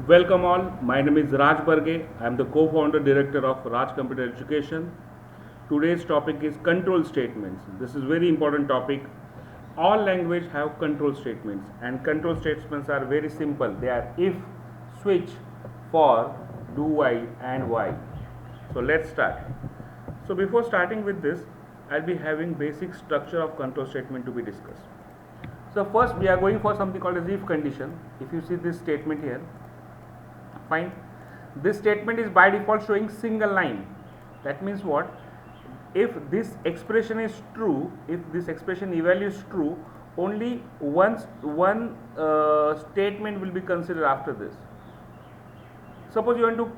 Welcome all. My name is Raj Barge. I am the co-founder director of Raj Computer Education. Today's topic is control statements. This is very important topic. All language have control statements, and control statements are very simple. They are if, switch, for, do while, and why. So let's start. So before starting with this, I'll be having basic structure of control statement to be discussed. So first we are going for something called as if condition. If you see this statement here, fine, this statement is by default showing single line. That means what? If this expression is true, if this expression eval is true, only one statement will be considered after this. Suppose you want to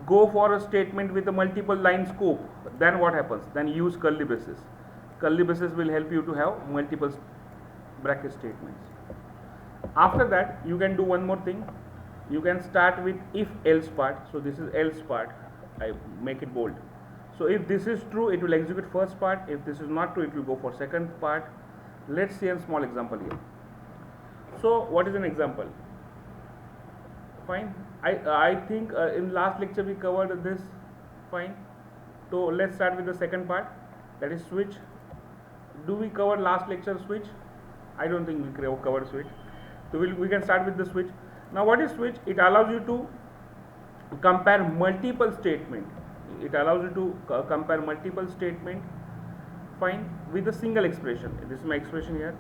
go for a statement with a multiple line scope, then what happens? Then use curly braces. Curly braces will help you to have multiple bracket statements. After that, you can do one more thing. You can start with if else part. So this is else part. I make it bold. So if this is true, it will execute first part. If this is not true, it will go for second part. Let's see a small example here. So what is an example? Fine. I think in last lecture we covered this. Fine. So let's start with the second part, that is switch. Do we cover last lecture switch? I don't think we covered switch. So we can start with the switch. Now what is switch? It allows you to compare multiple statement. It allows you to compare multiple statement, fine, with a single expression. This is my expression here.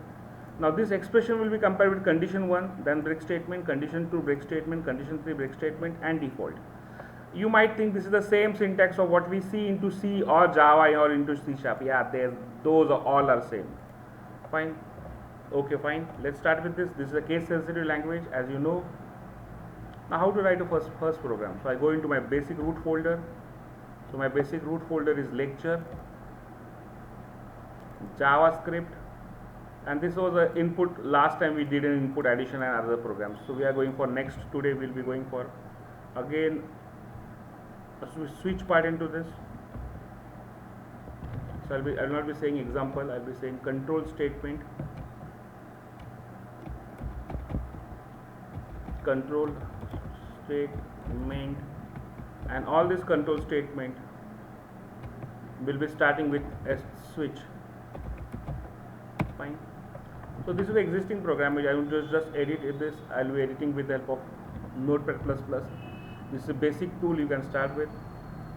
Now this expression will be compared with condition 1, then break statement, condition 2 break statement, condition 3 break statement, and default. You might think this is the same syntax of what we see into C or Java or into C#. Yeah, those are all are same. Fine. Okay, fine. Let's start with this. This is a case sensitive language, as you know. Now how to write a first program? So I go into my basic root folder. So my basic root folder is lecture, JavaScript, and this was an input. Last time we did an input addition and other programs. So we are going for next. Today we'll be going for again a switch part into this. So I will not be saying example. I'll be saying control statement. Control statement, and all this control statement will be starting with a switch. Fine. So this is the existing program which I will just edit this. I will be editing with the help of Notepad++. This is a basic tool you can start with.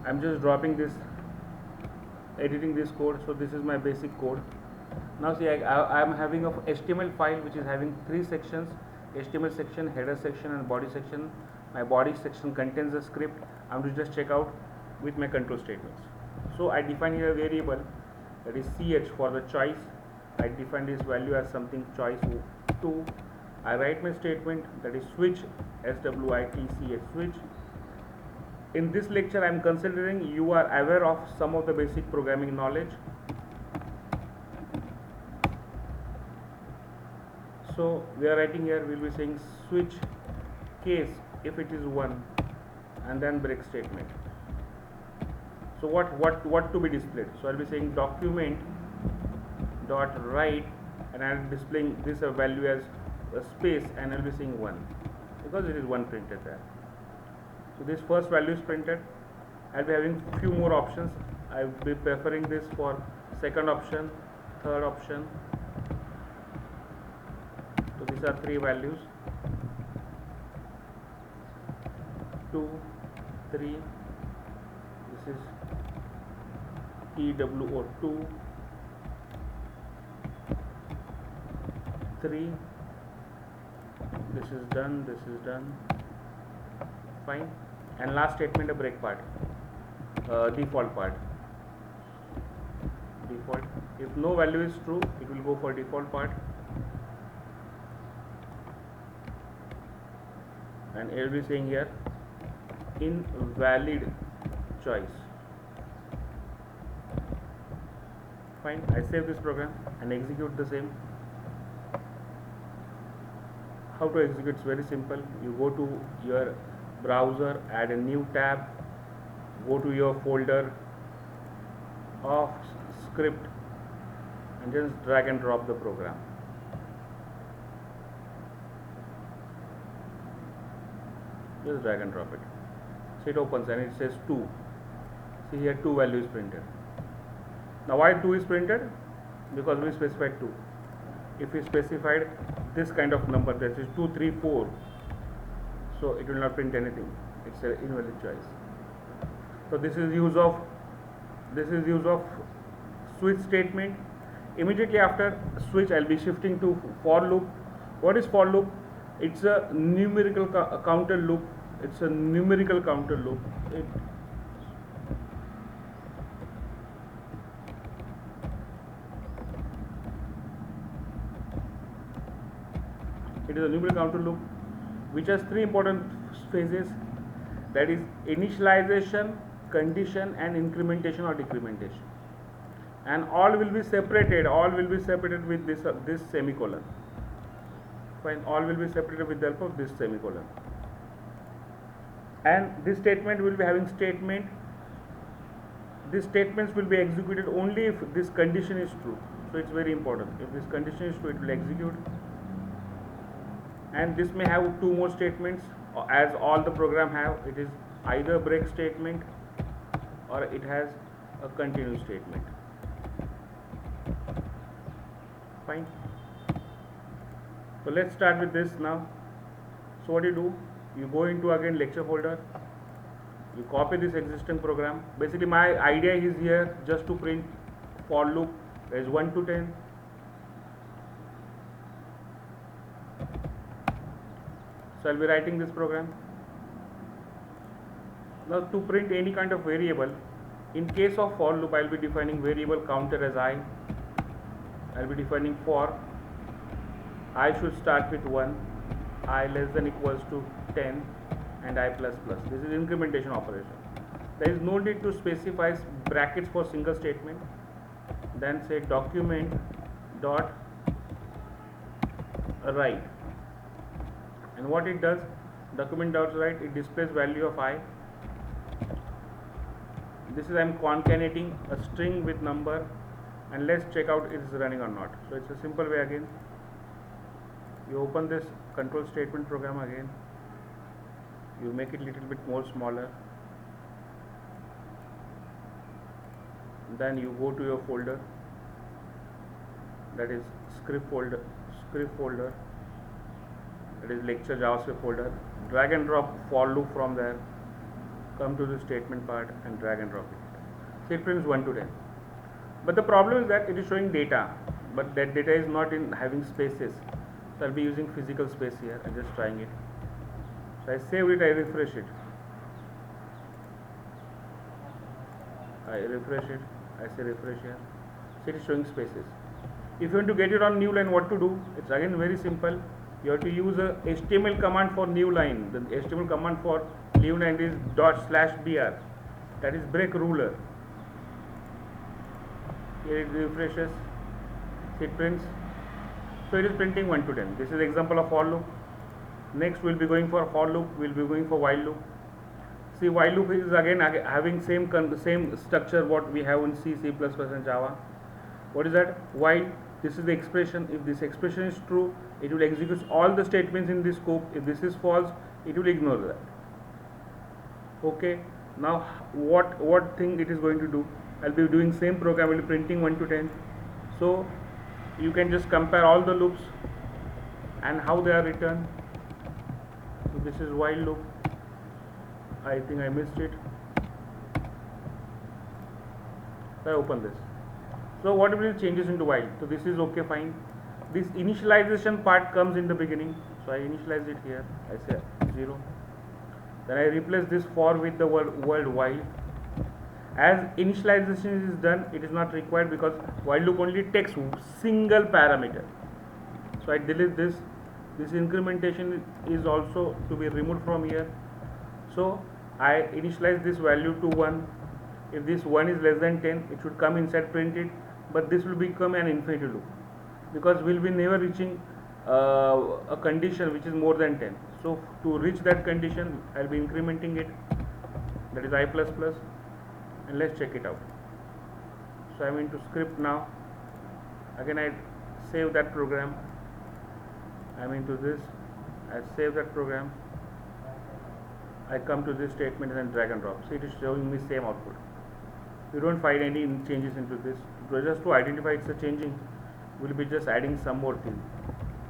I'm just dropping this, editing this code. So this is my basic code. Now see, I am having a HTML file which is having 3 sections: HTML section, header section, and body section. My body section contains a script. I'm going to just check out with my control statements. So I define here a variable that is ch for the choice. I define this value as something choice 2. I write my statement that is switch, switch, switch. In this lecture I am considering you are aware of some of the basic programming knowledge. So we are writing here, we will be saying switch case if it is 1, and then break statement. So what to be displayed? So I'll be saying document dot write, and I'll be displaying this value as a space, and I'll be saying 1 because it is 1 printed there. So this first value is printed. I'll be having few more options. I'll be preferring this for second option, third option. So these are 3 values, 2, 3. This is TWO2, 3. This is done. This is done. Fine. And last statement, a break part, default part. Default. If no value is true, it will go for default part. And it will be saying here invalid choice. Fine. I save this program and execute the same. How to execute? It's very simple. You go to your browser, add a new tab, go to your folder of script, and just drag and drop the program. Just drag and drop it. So it opens and it says 2. See here 2 value is printed. Now why 2 is printed? Because we specified 2. If we specified this kind of number, that is 2, 3, 4, so it will not print anything. It's an invalid choice. So this is use of switch statement. Immediately after switch, I'll be shifting to for loop. What is for loop? It's a numerical counter loop. It's a numerical counter loop. It is a numerical counter loop which has 3 important phases, that is initialization, condition and incrementation or decrementation, and all will be separated with this semicolon. Fine, all will be separated with the help of this semicolon, and this statement will be having statement. These statements will be executed only if this condition is true. So it's very important. If this condition is true, it will execute. And this may have 2 more statements, as all the program have. It is either break statement or it has a continue statement. Fine. So let's start with this now. So what do? You go into again lecture folder, you copy this existing program. Basically my idea is here just to print for loop, there is 1 to 10. So I'll be writing this program. Now to print any kind of variable, in case of for loop, I'll be defining variable counter as I. I'll be defining for I should start with 1, I less than equals to 10, and I plus plus. This is incrementation operation. There is no need to specify brackets for single statement. Then say document dot write. And what it does, document dot write, it displays value of I. This is I'm concatenating a string with number, and let's check out it is running or not. So it's a simple way again. You open this control statement program again, you make it little bit more smaller, then you go to your folder, that is script folder, that is lecture JavaScript folder. Drag and drop for loop from there, come to the statement part and drag and drop it. So it prints 1 to 10. But the problem is that it is showing data, but that data is not in having spaces. So I'll be using physical space here. I'm just trying it. So I save it, I refresh it. I refresh it, I say refresh here. So it is showing spaces. If you want to get it on new line, what to do? It's again very simple. You have to use a HTML command for new line. The HTML command for new line is /br. That is break ruler. Here it refreshes, it prints. So it is printing 1 to 10. This is example of for loop. Next we'll be going for loop, we'll be going for while loop. See, while loop is again having same structure what we have in C, C++ and Java. What is that? While, this is the expression. If this expression is true, it will execute all the statements in this scope. If this is false, it will ignore that. Okay. Now what thing it is going to do? I'll be doing same program, will be printing 1 to 10. So you can just compare all the loops and how they are written. So this is while loop. I think I missed it. So I open this. So what will changes into while? So this is okay, fine. This initialization part comes in the beginning. So I initialize it here. I say 0. Then I replace this for with the word while. As initialization is done, it is not required because while loop only takes single parameter. So I delete this. This incrementation is also to be removed from here. So I initialize this value to 1. If this 1 is less than 10, it should come inside printed, but this will become an infinity loop because we'll be never reaching a condition which is more than 10. So to reach that condition, I'll be incrementing it, that is I++, and let's check it out. So I'm into script now. Again I save that program. I'm into this. I save that program. I come to this statement and then drag and drop. See, it is showing me same output. You don't find any changes into this. Just to identify it's a changing, we'll be just adding some more thing.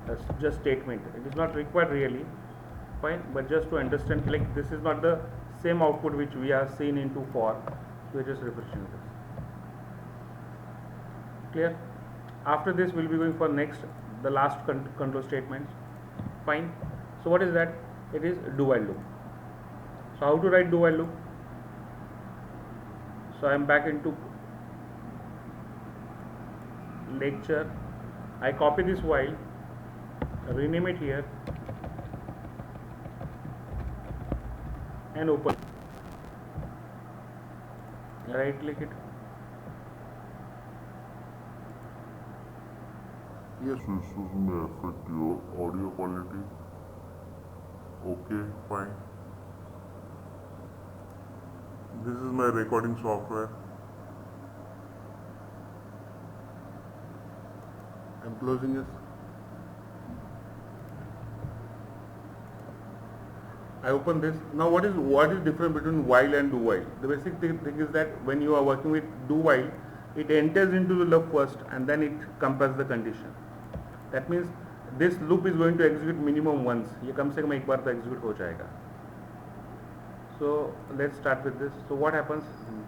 That's just statement. It is not required really. Fine, but just to understand, like this is not the same output which we have seen into for. So we're just refreshing this. Clear? After this, we'll be going for next, the last control statements. Fine. So what is that? It is do while loop. So how to write do while loop? So I am back into lecture. I copy this while, rename it here, and open. Right click it. Yes, this may affect your audio quality. Okay, fine. This is my recording software. I'm closing this. I open this. Now what is different between while and do while? The basic thing is that when you are working with do while, it enters into the loop first and then it compares the condition. That means this loop is going to execute minimum once. ये कम से कम एक बार तो execute हो जाएगा. So let's start with this. So what happens?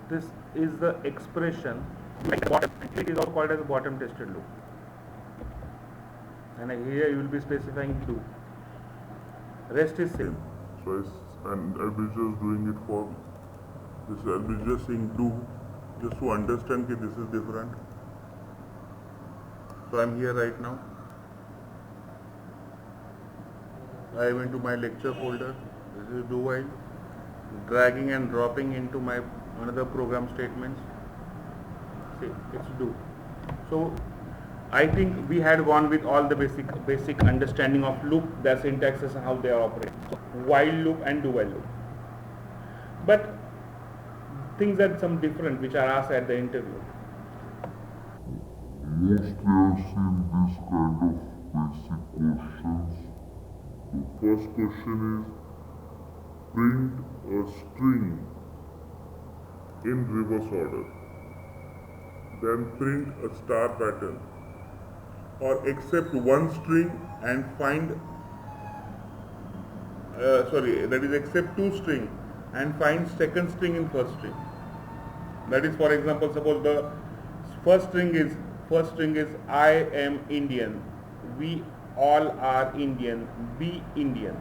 This is the expression. It is also called as a bottom tested loop. And here you will be specifying do. Rest is same. So I'll be just doing it for this. I'll be just saying do, just to understand that this is different. So I'm here right now. I am into my lecture folder. This is do while. Dragging and dropping into my another program statements. See, it's do. So I think we had gone with all the basic understanding of loop, their syntaxes and how they are operating. So while loop and do while loop. But things are some different which are asked at the interview. Mostly I've seen this kind of basic questions. The first question is print a string in reverse order. Then print a star pattern. Or accept one string and find accept two string and find second string in first string. That is, for example, suppose the first string is I am Indian, we all are Indian, be Indian.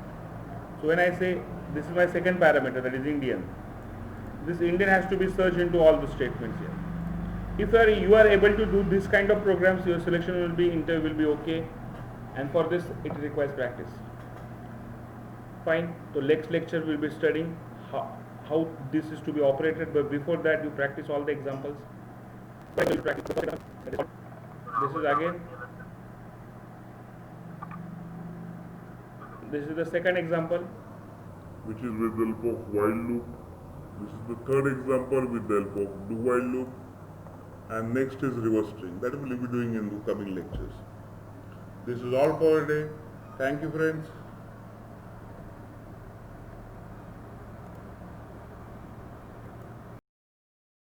So when I say this is my second parameter, that is Indian, this Indian has to be searched into all the statements here. If you are able to do this kind of programs, your selection will be okay, and for this it requires practice. Fine. So next lecture we will be studying how this is to be operated, but before that you practice all the examples. This is again. This is the second example, which is with the help of while loop. This is the third example with the help of do while loop. And next is reverse string. That we will be doing in the coming lectures. This is all for today. Thank you, friends.